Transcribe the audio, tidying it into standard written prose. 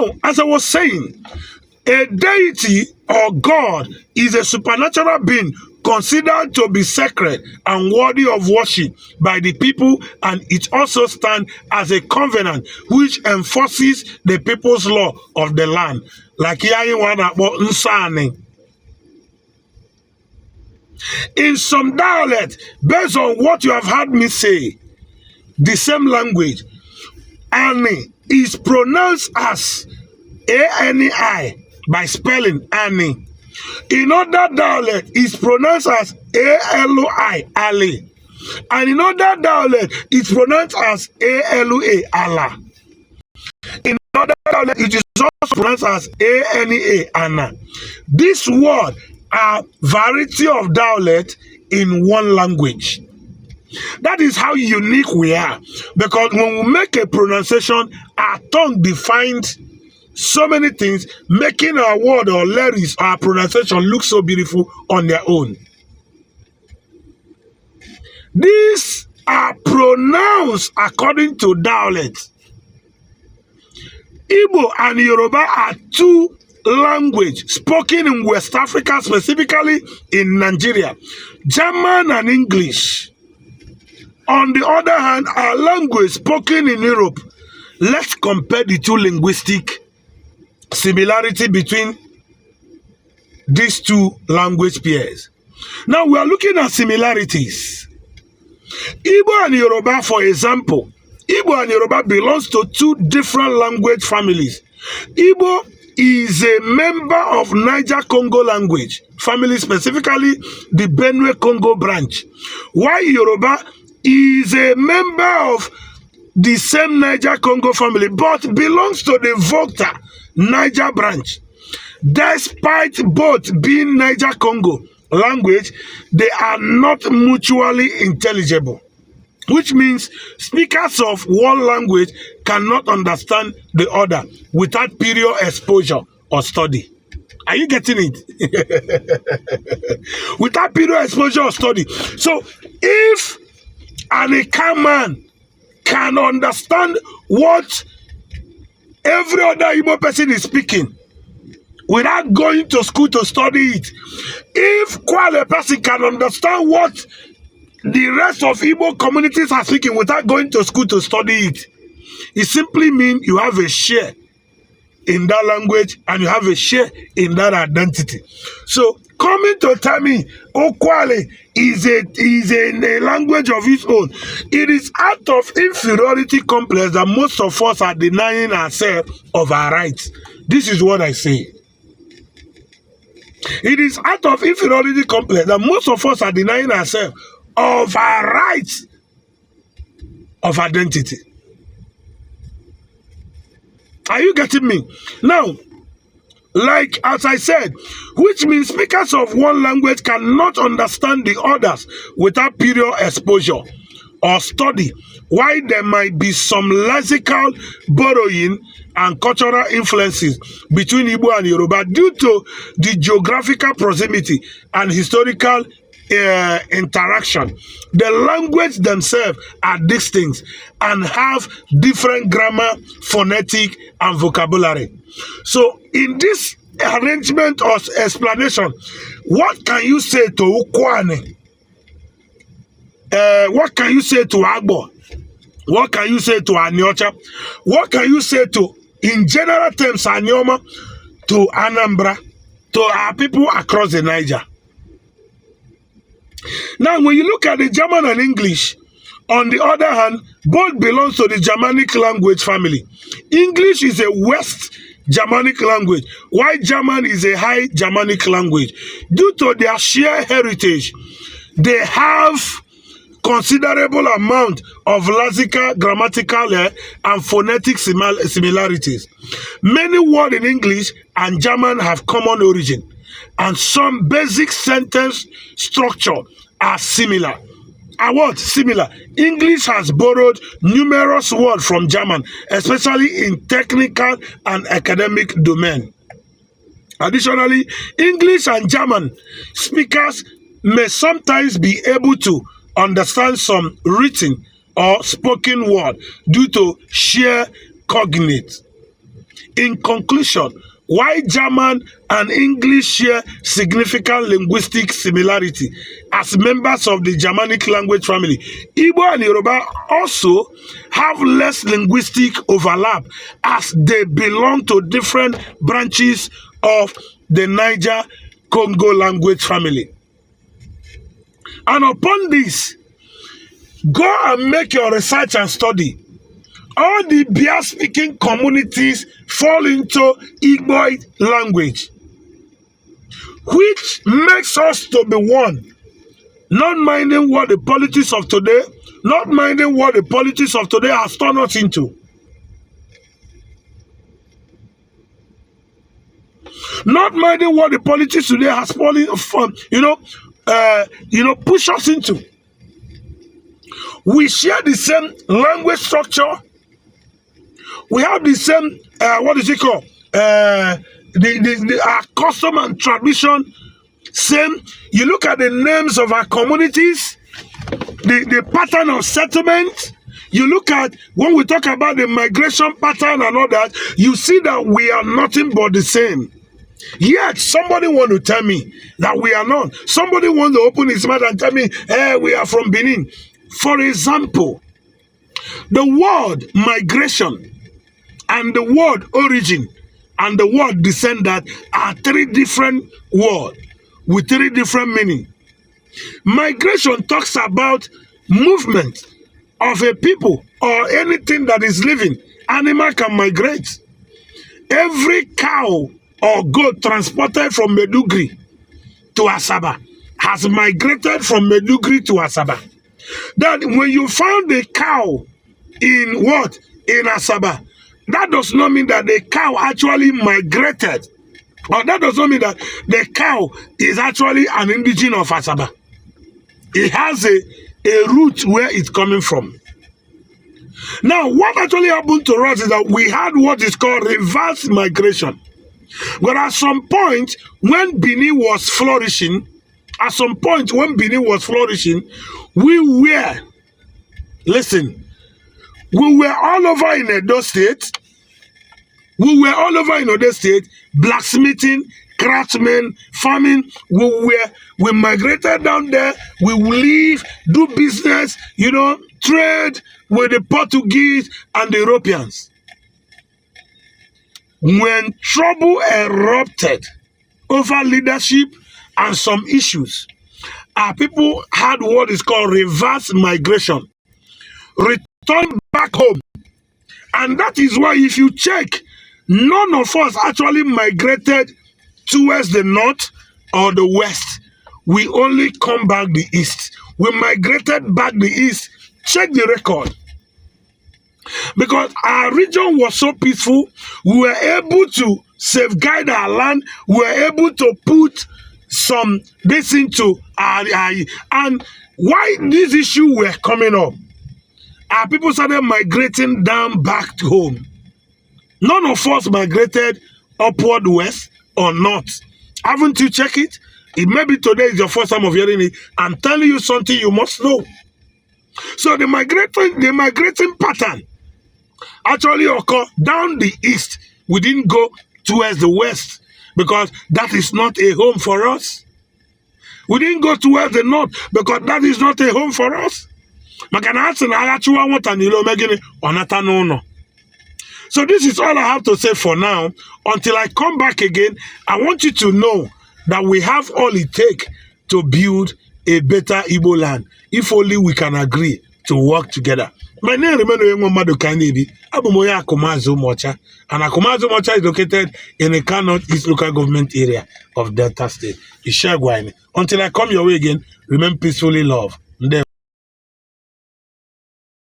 Now, as I was saying, a deity or God is a supernatural being considered to be sacred and worthy of worship by the people, and it also stands as a covenant which enforces the people's law of the land. Like in some dialect, based on what you have heard me say, the same language, Anyi is pronounced as A-N-I by spelling Anyi. In other dialect, it's pronounced as A-L-I, Ali. And in other dialect, it's pronounced as A-L-A, Allah. In other dialect, it is also pronounced as A-N-A, Anna. This word are variety of dialect in one language. That is how unique we are. Because when we make a pronunciation, our tongue defines so many things, making our word or lyrics, our pronunciation look so beautiful on their own. These are pronounced according to dialect. Igbo and Yoruba are two languages spoken in West Africa, specifically in Nigeria. German and English, on the other hand, are languages spoken in Europe. Let's compare the two linguistic similarity between these two language pairs. Now we are looking at similarities. Igbo and Yoruba, for example, Igbo and Yoruba belongs to two different language families. Igbo is a member of Niger-Congo language family, specifically the Benue-Congo branch, while Yoruba is a member of the same Niger-Congo family but belongs to the Volta Niger branch. Despite both being Niger-Congo language, they are not mutually intelligible, which means speakers of one language cannot understand the other without period exposure or study. Are you getting it? Without period exposure or study. So if an Ika man can understand what every other Igbo person is speaking without going to school to study it, if Kwale person can understand what the rest of Igbo communities are speaking without going to school to study it, it simply means you have a share in that language and you have a share in that identity. So coming to tell me Okwale is a language of its own, it is out of inferiority complex that most of us are denying ourselves of our rights. This is what I say. It is out of inferiority complex that most of us are denying ourselves of our rights of identity. Are you getting me? Now, like as I said, which means speakers of one language cannot understand the others without period exposure or study, while there might be some lexical borrowing and cultural influences between Igbo and Yoruba due to the geographical proximity and historical interaction. The language themselves are distinct and have different grammar, phonetic, and vocabulary. So in this arrangement or explanation, what can you say to Ukwane? What can you say to Agbo? What can you say to Anyocha? What can you say to, in general terms, Anyoma, to Anambra, to our people across the Niger? Now, when you look at the German and English, on the other hand, both belong to the Germanic language family. English is a West Germanic language, while German is a High Germanic language. Due to their shared heritage, they have considerable amount of lexical, grammatical, and phonetic similarities. Many words in English and German have common origin, and some basic sentence structure are similar. Are what? Similar. English has borrowed numerous words from German, especially in technical and academic domain. Additionally, English and German speakers may sometimes be able to understand some written or spoken word due to shared cognate. In conclusion, why German and English share significant linguistic similarity as members of the Germanic language family, Igbo and Yoruba also have less linguistic overlap as they belong to different branches of the Niger-Congo language family. And upon this, go and make your research and study. All the Bia-speaking communities fall into Igbo language, which makes us to be one, not minding what the politics of today, has turned us into. Not minding what the politics today has push us into. We share the same language structure. We have the same, our custom and tradition, same. You look at the names of our communities, the pattern of settlement. You look at, when we talk about the migration pattern and all that, you see that we are nothing but the same. Yet, somebody want to tell me that we are not. Somebody want to open his mouth and tell me, hey, we are from Benin. For example, the word migration and the word origin and the word descendant are three different words with three different meanings. Migration talks about movement of a people or anything that is living. Animal can migrate. Every cow or goat transported from Maiduguri to Asaba has migrated from Maiduguri to Asaba. That when you found a cow in what? In Asaba, that does not mean that the cow actually migrated. Or that does not mean that the cow is actually an indigene of Asaba. It has a root where it's coming from. Now, what actually happened to us is that we had what is called reverse migration. But at some point, when Benin was flourishing, we were all over in Edo State. Blacksmithing, craftsmen, farming. We migrated down there. We live, do business, trade with the Portuguese and the Europeans. When trouble erupted over leadership and some issues, our people had what is called reverse migration. Return back home. And that is why if you check, none of us actually migrated towards the north or the west. We only come back the east. We migrated back the east. Check the record. Because our region was so peaceful, we were able to safeguard our land. We were able to put some this into our and why this issue were coming up, our people started migrating down back to home. None of us migrated upward west or north. Haven't you checked it? It may be today is your first time of hearing it. I'm telling you something you must know. So the migrating pattern actually occurred down the east. We didn't go towards the west because that is not a home for us. We didn't go towards the north because that is not a home for us. So this is all I have to say for now. Until I come back again, I want you to know that we have all it takes to build a better Igbo land, if only we can agree to work together. My name is Abumoya Akumazu Mocha, and Akumazu Mocha is located in the Kano East local government area of Delta State. Until I come your way again, remain peacefully, love.